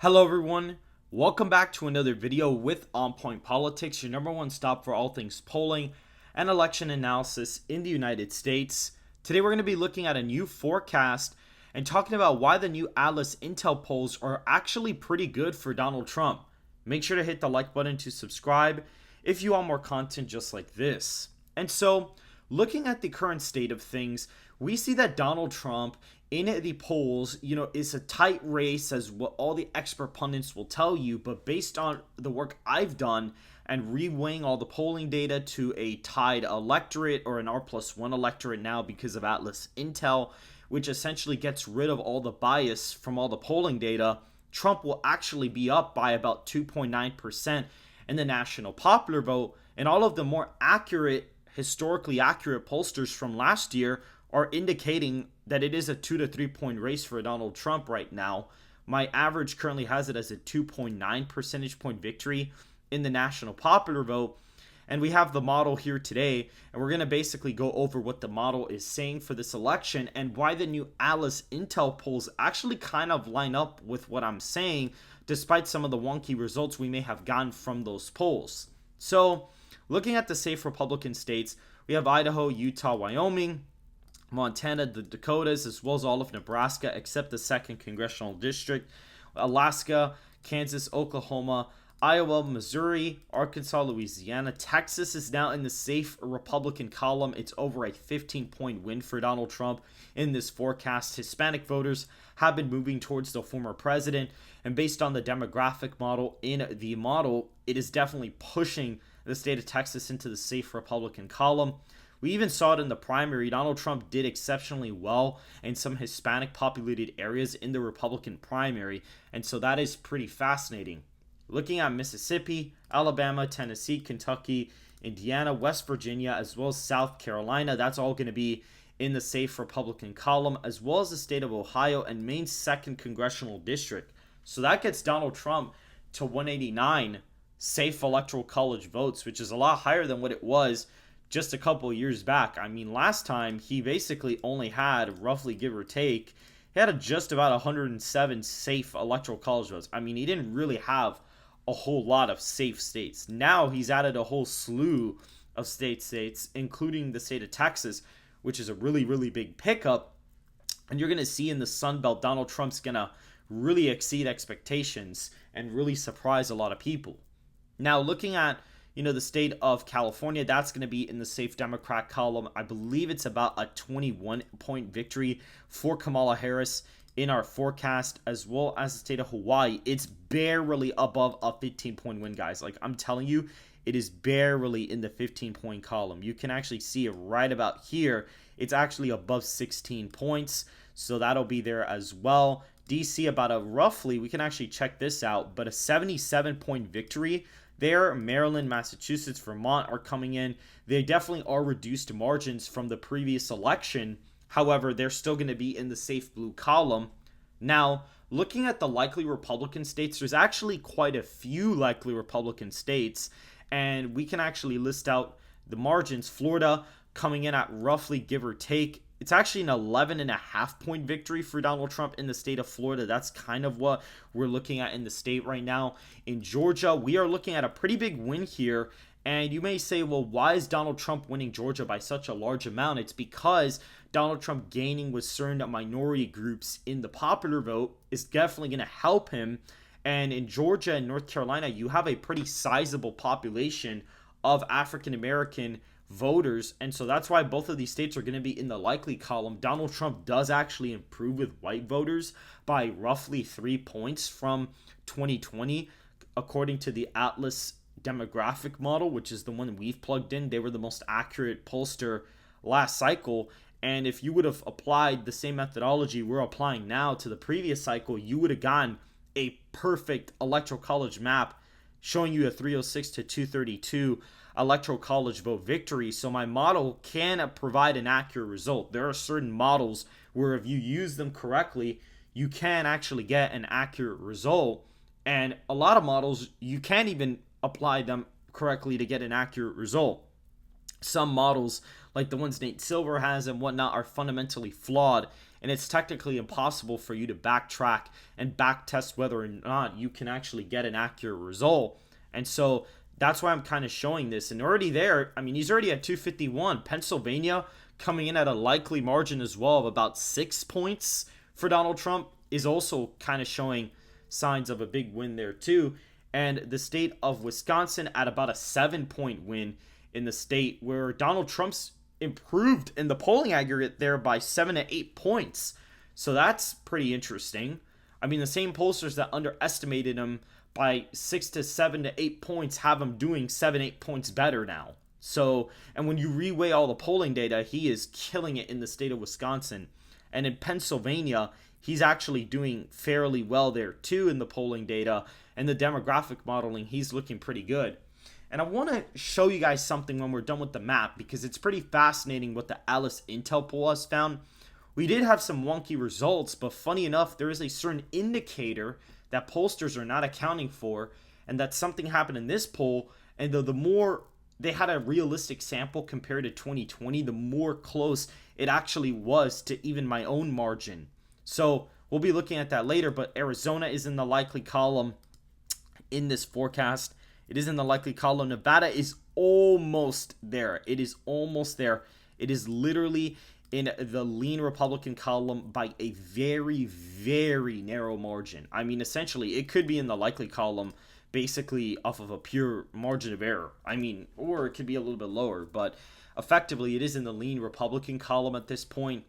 Hello everyone, welcome back to another video with On Point Politics, your number one stop for all things polling and election analysis in the United States. Today we're going to be looking at a new forecast and talking about why the new Atlas Intel polls are actually pretty good for Donald Trump. Make sure to hit the like button to subscribe if you want more content just like this. And so, looking at the current state of things, we see that Donald Trump in the polls, is a tight race as what all the expert pundits will tell you, but based on the work I've done and reweighing all the polling data to a tied electorate or an R+1 electorate now because of Atlas Intel, which essentially gets rid of all the bias from all the polling data, Trump will actually be up by about 2.9% in the national popular vote, and all of the more historically accurate pollsters from last year are indicating that it is a 2 to 3 point race for Donald Trump right now. My average currently has it as a 2.9 percentage point victory in the national popular vote. And we have the model here today, and we're going to basically go over what the model is saying for this election and why the new Atlas Intel polls actually kind of line up with what I'm saying, despite some of the wonky results we may have gotten from those polls. So, looking at the safe Republican states, we have Idaho, Utah, Wyoming, Montana, the Dakotas, as well as all of Nebraska, except the 2nd Congressional District, Alaska, Kansas, Oklahoma, Iowa, Missouri, Arkansas, Louisiana. Texas is now in the safe Republican column. It's over a 15-point win for Donald Trump in this forecast. Hispanic voters have been moving towards the former president, and based on the demographic model in the model, it is definitely pushing the state of Texas into the safe Republican column. We even saw it in the primary. Donald Trump did exceptionally well in some Hispanic populated areas in the Republican primary, and so that is pretty fascinating. Looking at Mississippi, Alabama, Tennessee, Kentucky, Indiana, West Virginia, as well as South Carolina, that's all going to be in the safe Republican column, as well as the state of Ohio and Maine's 2nd Congressional District. So that gets Donald Trump to 189 safe electoral college votes, which is a lot higher than what it was just a couple years back. I mean, last time he basically only had, roughly give or take, he had just about 107 safe electoral college votes. I mean, he didn't really have a whole lot of safe states. Now he's added a whole slew of states, including the state of Texas, which is a really, really big pickup. And you're going to see in the Sun Belt, Donald Trump's going to really exceed expectations and really surprise a lot of people. Now, looking at the state of California, that's going to be in the safe Democrat column. I believe it's about a 21-point victory for Kamala Harris in our forecast, as well as the state of Hawaii. It's barely above a 15-point win, guys. Like, I'm telling you, it is barely in the 15-point column. You can actually see it right about here. It's actually above 16 points, so that'll be there as well. DC about a roughly, we can actually check this out, but a 77-point victory there. Maryland, Massachusetts, Vermont are coming in. They definitely are reduced margins from the previous election. However, they're still going to be in the safe blue column. Now, looking at the likely Republican states, there's actually quite a few likely Republican states, and we can actually list out the margins. Florida coming in at roughly, give or take, it's actually an 11.5-point victory for Donald Trump in the state of Florida. That's kind of what we're looking at in the state right now. In Georgia, we are looking at a pretty big win here. And you may say, well, why is Donald Trump winning Georgia by such a large amount? It's because Donald Trump gaining with certain minority groups in the popular vote is definitely going to help him. And in Georgia and North Carolina, you have a pretty sizable population of African American voters, and so that's why both of these states are going to be in the likely column. Donald Trump does actually improve with white voters by roughly 3 points from 2020, according to the Atlas demographic model, which is the one we've plugged in. They were the most accurate pollster last cycle, and if you would have applied the same methodology we're applying now to the previous cycle, you would have gotten a perfect electoral college map showing you a 306 to 232 electoral college vote victory. So my model can provide an accurate result. There are certain models where if you use them correctly, you can actually get an accurate result. And a lot of models, you can't even apply them correctly to get an accurate result. Some models, like the ones Nate Silver has and whatnot, are fundamentally flawed and it's technically impossible for you to backtrack and backtest whether or not you can actually get an accurate result. And so that's why I'm kind of showing this. And already there, I mean, he's already at 251. Pennsylvania coming in at a likely margin as well of about 6 points for Donald Trump is also kind of showing signs of a big win there too. And the state of Wisconsin at about a 7-point win in the state, where Donald Trump's improved in the polling aggregate there by 7 to 8 points. So that's pretty interesting. I mean, the same pollsters that underestimated him by 6 to 7 to 8 points have him doing 7-8 points better now. So, and when you reweigh all the polling data, he is killing it in the state of Wisconsin. And in Pennsylvania, he's actually doing fairly well there too in the polling data. And the demographic modeling, he's looking pretty good. And I want to show you guys something when we're done with the map, because it's pretty fascinating what the Alice Intel poll has found. We did have some wonky results, but funny enough, there is a certain indicator that pollsters are not accounting for, and that something happened in this poll. And the more they had a realistic sample compared to 2020, the more close it actually was to even my own margin. So we'll be looking at that later, but Arizona is in the likely column in this forecast. It is in the likely column. Nevada is almost there. It is almost there. It is literally in the lean Republican column by a very, very narrow margin. I mean, essentially, it could be in the likely column basically off of a pure margin of error. I mean, or it could be a little bit lower, but effectively, it is in the lean Republican column at this point.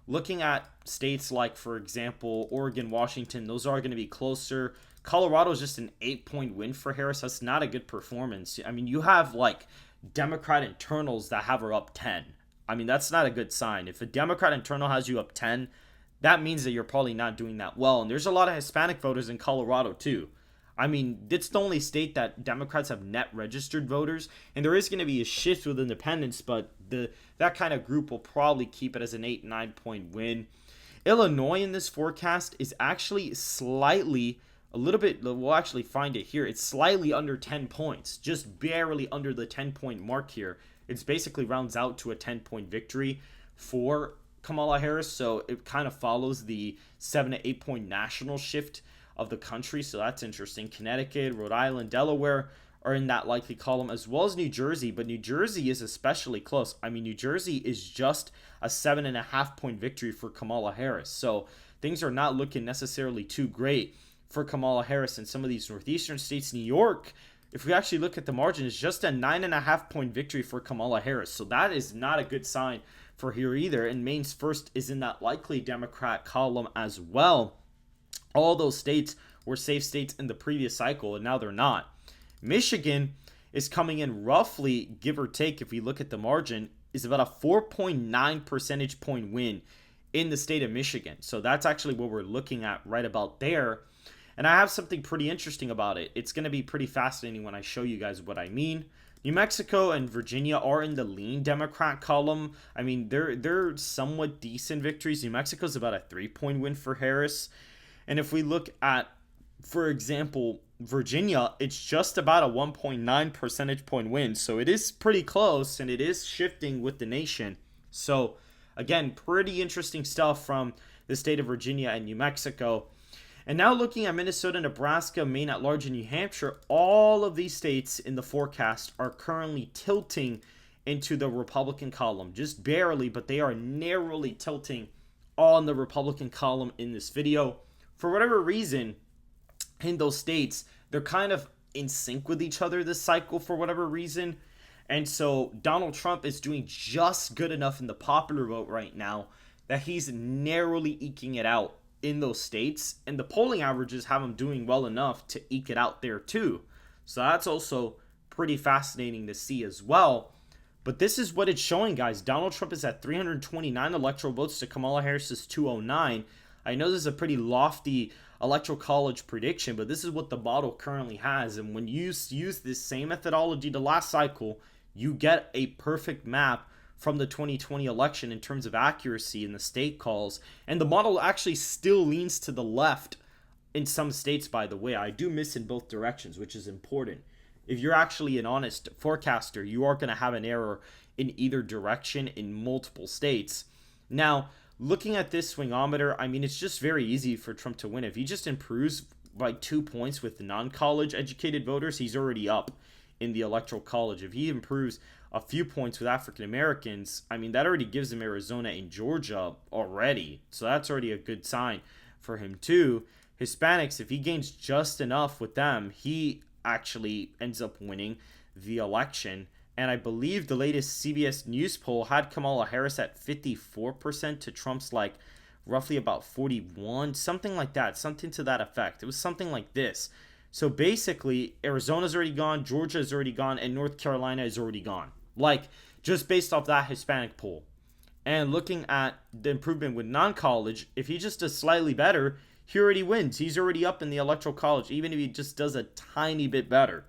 Looking at states like, for example, Oregon, Washington, those are going to be closer. Colorado is just an 8-point win for Harris. That's not a good performance. I mean, you have like Democrat internals that have her up 10. I mean, that's not a good sign. If a Democrat internal has you up 10, that means that you're probably not doing that well. And there's a lot of Hispanic voters in Colorado too. I mean, it's the only state that Democrats have net registered voters, and there is going to be a shift with independents, but that kind of group will probably keep it as an 8-9 point win. Illinois in this forecast is actually slightly, a little bit, we'll actually find it here. It's slightly under 10 points, just barely under the 10-point mark here. It's basically rounds out to a 10-point victory for Kamala Harris, so it kind of follows the 7 to 8 point national shift of the country, so that's interesting. Connecticut, Rhode Island, Delaware are in that likely column, as well as New Jersey, but New Jersey is especially close. I mean, New Jersey is just a 7.5 point victory for Kamala Harris, so things are not looking necessarily too great for Kamala Harris in some of these northeastern states. New York, if we actually look at the margin, is just a 9.5 point victory for Kamala Harris, so that is not a good sign for here either. And Maine's first is in that likely Democrat column as well. All those states were safe states in the previous cycle, and now they're not. Michigan is coming in roughly, give or take, if we look at the margin, is about a 4.9 percentage point win in the state of Michigan. So that's actually what we're looking at right about there. And I have something pretty interesting about it. It's going to be pretty fascinating when I show you guys what I mean. New Mexico and Virginia are in the lean Democrat column. I mean, they're somewhat decent victories. New Mexico's about a 3-point win for Harris. And if we look at, for example, Virginia, it's just about a 1.9 percentage point win. So it is pretty close, and it is shifting with the nation. So, again, pretty interesting stuff from the state of Virginia and New Mexico. And now looking at Minnesota, Nebraska, Maine at large, and New Hampshire, all of these states in the forecast are currently tilting into the Republican column. Just barely, but they are narrowly tilting on the Republican column in this video. For whatever reason, in those states, they're kind of in sync with each other this cycle for whatever reason. And so Donald Trump is doing just good enough in the popular vote right now that he's narrowly eking it out in those states. And the polling averages have him doing well enough to eke it out there too. So that's also pretty fascinating to see as well. But this is what it's showing, guys. Donald Trump is at 329 electoral votes to Kamala Harris's 209. I know this is a pretty lofty electoral college prediction, but this is what the model currently has. And when you use this same methodology to last cycle, you get a perfect map from the 2020 election in terms of accuracy in the state calls. And the model actually still leans to the left in some states, by the way. I do miss in both directions, which is important. If you're actually an honest forecaster, you are going to have an error in either direction in multiple states. Now, looking at this swingometer, I mean, it's just very easy for Trump to win. If he just improves by 2 points with non-college educated voters, he's already up in the Electoral College. If he improves a few points with African Americans, I mean, that already gives him Arizona and Georgia already. So that's already a good sign for him too. Hispanics, if he gains just enough with them, he actually ends up winning the election. And I believe the latest CBS News poll had Kamala Harris at 54% to Trump's like roughly about 41, something like that, something to that effect. It was something like this. So basically, Arizona's already gone, Georgia's already gone, and North Carolina is already gone. Like, just based off that Hispanic poll. And looking at the improvement with non-college, if he just does slightly better, he already wins. He's already up in the Electoral College, even if he just does a tiny bit better.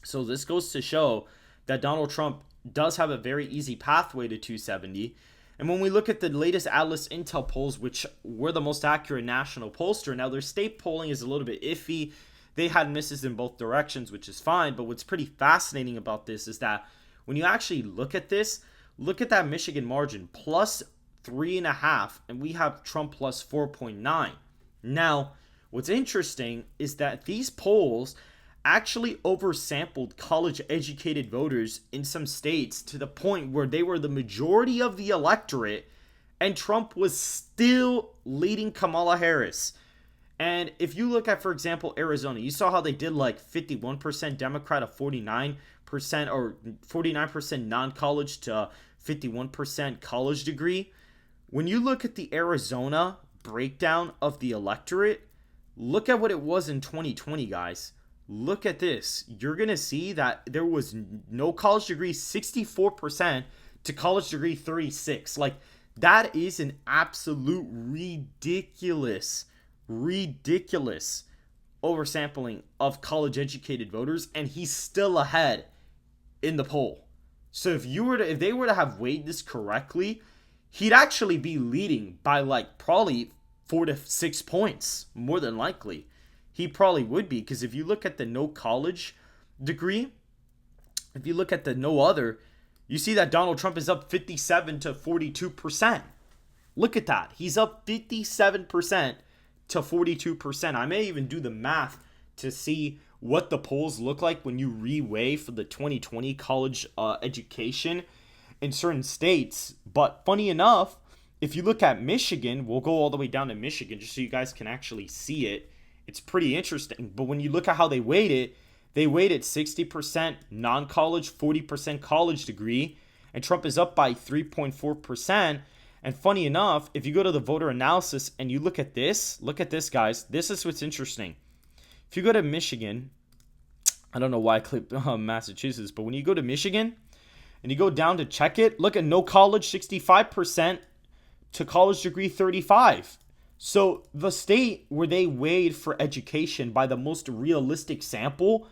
So this goes to show that Donald Trump does have a very easy pathway to 270. And when we look at the latest Atlas Intel polls, which were the most accurate national pollster, now their state polling is a little bit iffy. They had misses in both directions, which is fine. But what's pretty fascinating about this is that when you actually look at this, look at that Michigan margin, plus 3.5, and we have Trump plus 4.9. Now, what's interesting is that these polls actually oversampled college-educated voters in some states to the point where they were the majority of the electorate, and Trump was still leading Kamala Harris. And if you look at, for example, Arizona, you saw how they did like 51% Democrat of 49%, or 49% non-college to 51% college degree. When you look at the Arizona breakdown of the electorate, look at what it was in 2020, guys. Look at this. You're going to see that there was no college degree 64% to college degree 36%. Like, that is an absolute ridiculous oversampling of college educated voters, and he's still ahead in the poll. So if they were to have weighed this correctly, he'd actually be leading by like probably 4 to 6 points, more than likely. He probably would be, because if you look at the no college degree, if you look at the no other, you see that Donald Trump is up 57 to 42%. Look at that. He's up 57% to 42%. I may even do the math to see what the polls look like when you reweigh for the 2020 college education in certain states. But funny enough, if you look at Michigan, we'll go all the way down to Michigan just so you guys can actually see it. It's pretty interesting. But when you look at how they weighed it 60% non-college, 40% college degree, and Trump is up by 3.4%. And funny enough, if you go to the voter analysis and you look at this, guys. This is what's interesting. If you go to Michigan, I don't know why I clicked Massachusetts, but when you go to Michigan and you go down to check it, look at no college, 65% to college degree, 35%. So the state where they weighed for education by the most realistic sample,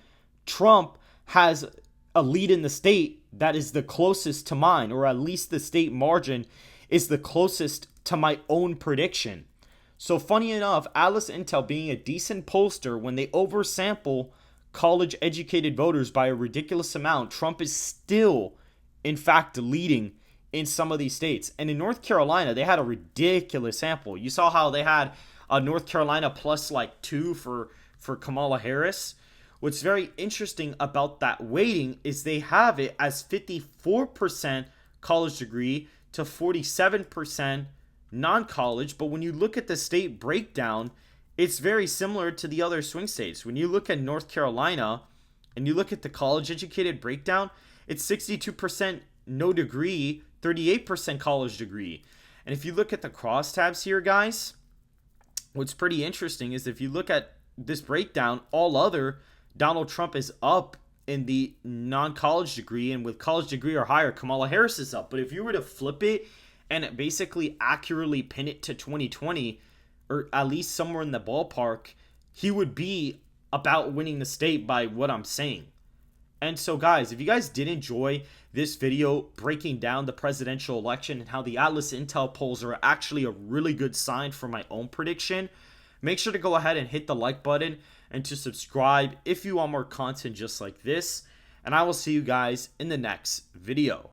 Trump has a lead in the state that is the closest to mine, or at least the state margin is the closest to my own prediction. So funny enough, Atlas Intel being a decent pollster, when they oversample college educated voters by a ridiculous amount, Trump is still, in fact, leading in some of these states. And in North Carolina, they had a ridiculous sample. You saw how they had North Carolina plus like 2 for Kamala Harris. What's very interesting about that weighting is they have it as 54% college degree to 47% non-college. But when you look at the state breakdown, it's very similar to the other swing states. When you look at North Carolina and you look at the college educated breakdown, it's 62% no degree, 38% college degree. And if you look at the crosstabs here, guys, what's pretty interesting is if you look at this breakdown, all other, Donald Trump is up in the non-college degree, and with college degree or higher, Kamala Harris is up. But if you were to flip it and basically accurately pin it to 2020, or at least somewhere in the ballpark, he would be about winning the state by what I'm saying. And so, guys, if you guys did enjoy this video breaking down the presidential election and how the Atlas Intel polls are actually a really good sign for my own prediction, make sure to go ahead and hit the like button and to subscribe if you want more content just like this. And I will see you guys in the next video.